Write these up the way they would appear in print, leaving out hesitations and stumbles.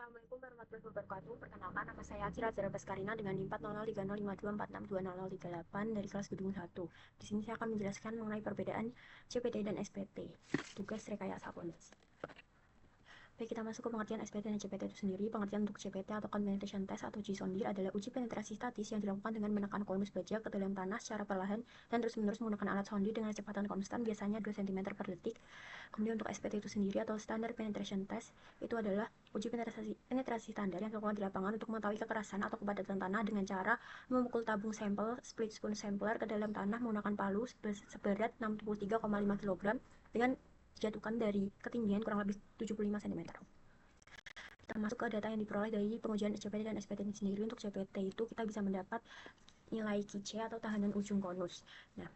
Assalamualaikum warahmatullahi wabarakatuh. Perkenalkan, nama saya Akira Zara Baskarina dengan NIM 4003052462038 dari kelas gedung 1. Di sini saya akan menjelaskan mengenai perbedaan CPT dan SPT, tugas rekayasa pondasi. Baik, kita masuk ke pengertian SPT dan CPT itu sendiri. Pengertian untuk CPT atau Penetration Test atau G-sondir adalah uji penetrasi statis yang dilakukan dengan menekan konus baja ke dalam tanah secara perlahan dan terus-menerus menggunakan alat sondir dengan kecepatan konstan, biasanya 2 cm per detik. Kemudian untuk SPT itu sendiri atau Standard Penetration Test itu adalah uji penetrasi standar yang dilakukan di lapangan untuk mengetahui kekerasan atau kepadatan tanah dengan cara memukul tabung sampel split spoon sampler ke dalam tanah menggunakan palu seberat 63,5 kg dengan dijatuhkan dari ketinggian kurang lebih 75 cm. Kita masuk ke data yang diperoleh dari pengujian CPT dan SPT ini sendiri. Untuk CPT itu kita bisa mendapat nilai KIC atau tahanan ujung konus. Nah,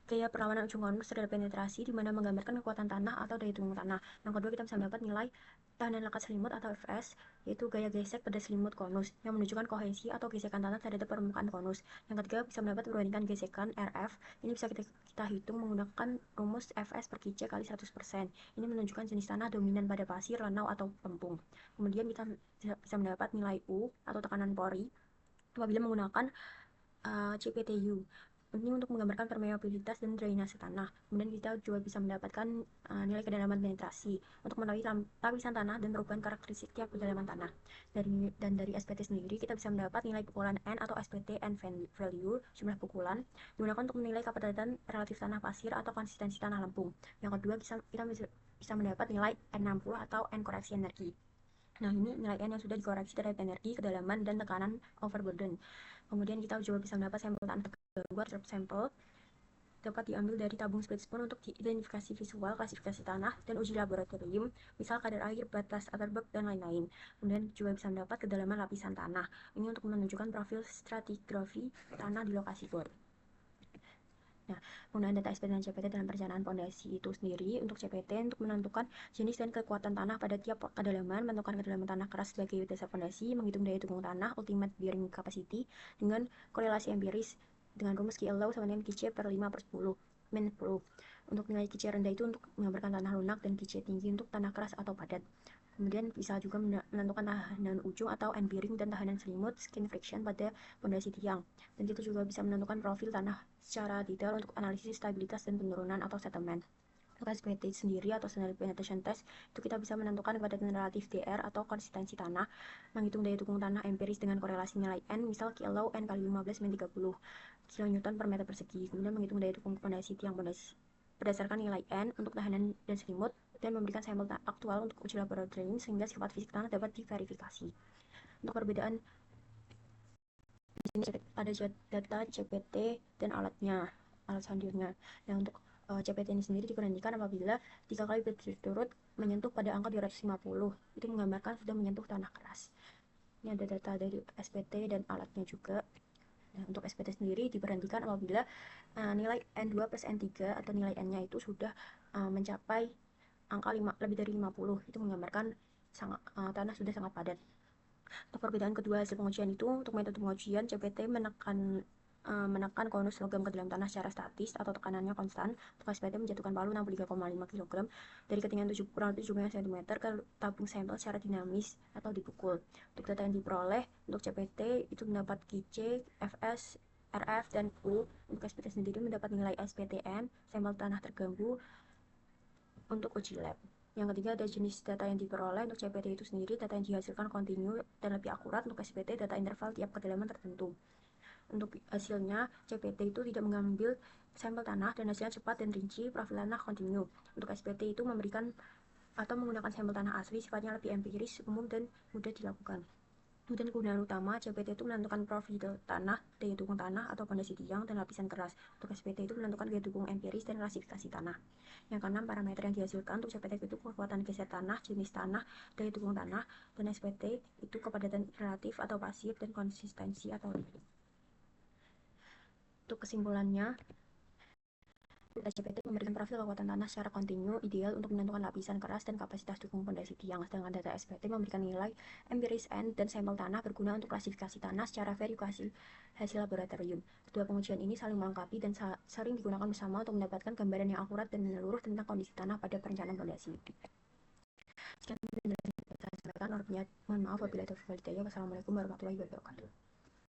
gaya perlawanan ujung konus terhadap penetrasi di mana menggambarkan kekuatan tanah atau daya dukung tanah. Yang kedua, kita bisa mendapat nilai tahanan lekat selimut atau Fs, yaitu gaya gesek pada selimut konus yang menunjukkan kohesi atau gesekan tanah terhadap permukaan konus. Yang ketiga, bisa mendapat perbandingan gesekan RF. Ini bisa kita hitung menggunakan rumus Fs per Qc kali 100%. Ini menunjukkan jenis tanah dominan pada pasir, lanau, atau lempung. Kemudian kita bisa mendapat nilai U atau tekanan pori apabila menggunakan CPTU. Ini untuk menggambarkan permeabilitas dan drainase tanah. Kemudian kita juga bisa mendapatkan nilai kedalaman penetrasi untuk mengetahui lapisan tanah dan perubahan karakteristik tiap kedalaman tanah. Dari SPT sendiri kita bisa mendapat nilai pukulan N atau SPT N value, jumlah pukulan, digunakan untuk menilai kepadatan relatif tanah pasir atau konsistensi tanah lempung. Yang kedua, kita bisa mendapat nilai N60 atau N koreksi energi. Nah, ini nilai N yang sudah dikoreksi terhadap energi, kedalaman, dan tekanan overburden. Kemudian kita juga bisa mendapat sampel tanah terganggu. Sampel dapat diambil dari tabung split spoon untuk identifikasi visual, klasifikasi tanah, dan uji laboratorium, misal kadar air, batas, Atterberg, dan lain-lain. Kemudian juga bisa mendapat kedalaman lapisan tanah. Ini untuk menunjukkan profil stratigrafi tanah di lokasi bor. Nah, penggunaan data SPT dan CPT dalam perencanaan pondasi itu sendiri. Untuk CPT untuk menentukan jenis dan kekuatan tanah pada tiap kedalaman, menentukan kedalaman tanah keras sebagai dasar pondasi, menghitung daya dukung tanah, ultimate bearing capacity, dengan korelasi empiris dengan rumus KLO sama dengan KC per 5 per 10 min 10. Untuk nilai KC rendah itu untuk menggambarkan tanah lunak dan KC tinggi untuk tanah keras atau padat. Kemudian bisa juga menentukan tahanan ujung atau end bearing dan tahanan selimut skin friction pada pondasi tiang. Dan kita juga bisa menentukan profil tanah secara detail untuk analisis stabilitas dan penurunan atau settlement. Untuk SPT sendiri atau Standard Penetration Test itu kita bisa menentukan kepadatan relatif DR atau konsistensi tanah, menghitung daya dukung tanah empiris dengan korelasi nilai N, misal kilo N kali 15 min 30 kN per meter persegi. Kemudian menghitung daya dukung pondasi tiang pondasi berdasarkan nilai N untuk tahanan dan selimut, dan memberikan sampel aktual untuk uji laboratorium sehingga sifat fisik tanah dapat diverifikasi. Untuk perbedaan di sini ada data CPT dan alat sondirnya. Nah, untuk CPT ini sendiri diberhentikan apabila 3 kali berturut-turut menyentuh pada angka 250. Itu menggambarkan sudah menyentuh tanah keras. Ini ada data dari SPT dan alatnya juga. Nah, untuk SPT sendiri diberhentikan apabila nilai N2 plus N3 atau nilai N-nya itu sudah mencapai angka lebih dari 50. Itu menggambarkan tanah sudah sangat padat. Untuk perbedaan kedua hasil pengujian itu, untuk metode pengujian CPT menekan konus logam ke dalam tanah secara statis atau tekanannya konstan. Untuk SPT menjatuhkan palu 63,5 kg dari ketinggian kurang lebih 75 cm ke tabung sampel secara dinamis atau dipukul. Untuk data yang diperoleh untuk CPT itu mendapat KC, Fs, RF, dan U. Untuk SPT sendiri mendapat nilai SPTN, sampel tanah terganggu untuk uji lab. Yang ketiga, ada jenis data yang diperoleh. Untuk CPT itu sendiri, data yang dihasilkan kontinu dan lebih akurat. Untuk SPT, data interval tiap kedalaman tertentu. Untuk hasilnya, CPT itu tidak mengambil sampel tanah dan hasilnya cepat dan rinci, profil tanah kontinu. Untuk SPT itu memberikan atau menggunakan sampel tanah asli, sifatnya lebih empiris, umum, dan mudah dilakukan. Kemudian kegunaan utama CPT itu menentukan profil tanah, daya dukung tanah atau pondasi tiang, dan lapisan keras. Untuk SPT itu menentukan daya dukung empiris dan klasifikasi tanah. Yang keenam, parameter yang dihasilkan untuk CPT itu kekuatan geser tanah, jenis tanah, daya dukung tanah, dan SPT itu kepadatan relatif atau pasif, dan konsistensi atau liquid. Untuk kesimpulannya, CPT memberikan profil kekuatan tanah secara kontinu, ideal untuk menentukan lapisan keras dan kapasitas dukung pondasi tiang. Sedangkan data SPT memberikan nilai empiris N dan sampel tanah berguna untuk klasifikasi tanah secara verifikasi hasil laboratorium. Kedua pengujian ini saling melengkapi dan sering digunakan bersama untuk mendapatkan gambaran yang akurat dan menyeluruh tentang kondisi tanah pada perencanaan pondasi. Mohon maaf apabila ada hidayah. Wassalamualaikum warahmatullahi wabarakatuh.